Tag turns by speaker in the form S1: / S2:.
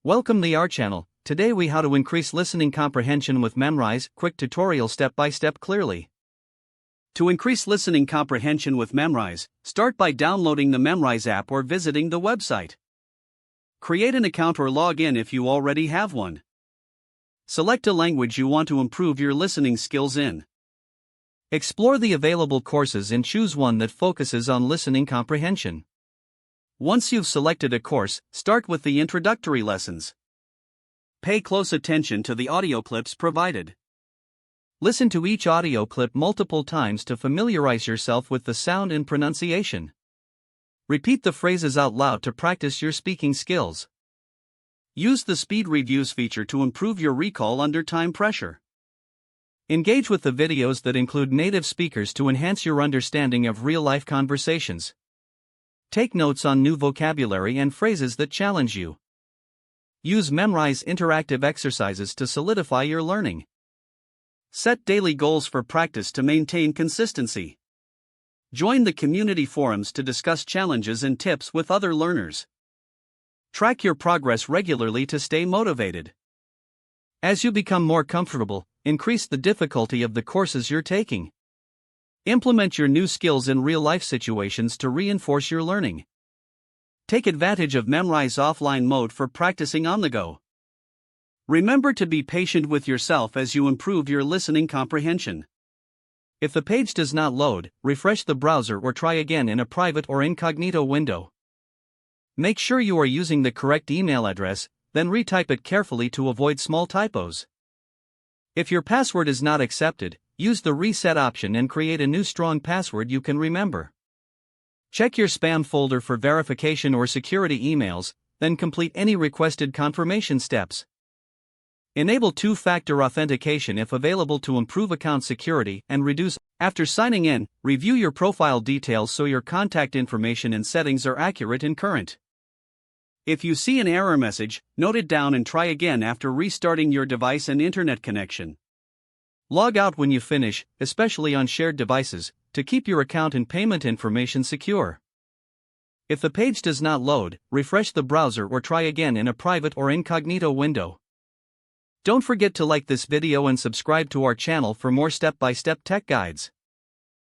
S1: Welcome to our channel. Today we how to increase listening comprehension with Memrise, quick tutorial step by step clearly. To increase listening comprehension with Memrise, start by downloading the Memrise app or visiting the website. Create an account or log in if you already have one. Select a language you want to improve your listening skills in. Explore the available courses and choose one that focuses on listening comprehension. Once you've selected a course, start with the introductory lessons. Pay close attention to the audio clips provided. Listen to each audio clip multiple times to familiarize yourself with the sound and pronunciation. Repeat the phrases out loud to practice your speaking skills. Use the speed reviews feature to improve your recall under time pressure. Engage with the videos that include native speakers to enhance your understanding of real-life conversations. Take notes on new vocabulary and phrases that challenge you. Use Memrise interactive exercises to solidify your learning. Set daily goals for practice to maintain consistency. Join the community forums to discuss challenges and tips with other learners. Track your progress regularly to stay motivated. As you become more comfortable, increase the difficulty of the courses you're taking. Implement your new skills in real-life situations to reinforce your learning. Take advantage of Memrise offline mode for practicing on the go. Remember to be patient with yourself as you improve your listening comprehension. If the page does not load, refresh the browser or try again in a private or incognito window. Make sure you are using the correct email address, then retype it carefully to avoid small typos. If your password is not accepted, use the reset option and create a new strong password you can remember. Check your spam folder for verification or security emails, then complete any requested confirmation steps. Enable two-factor authentication if available to improve account security and reduce. After signing in, review your profile details so your contact information and settings are accurate and current. If you see an error message, note it down and try again after restarting your device and internet connection. Log out when you finish, especially on shared devices, to keep your account and payment information secure. If the page does not load, refresh the browser or try again in a private or incognito window. Don't forget to like this video and subscribe to our channel for more step-by-step tech guides.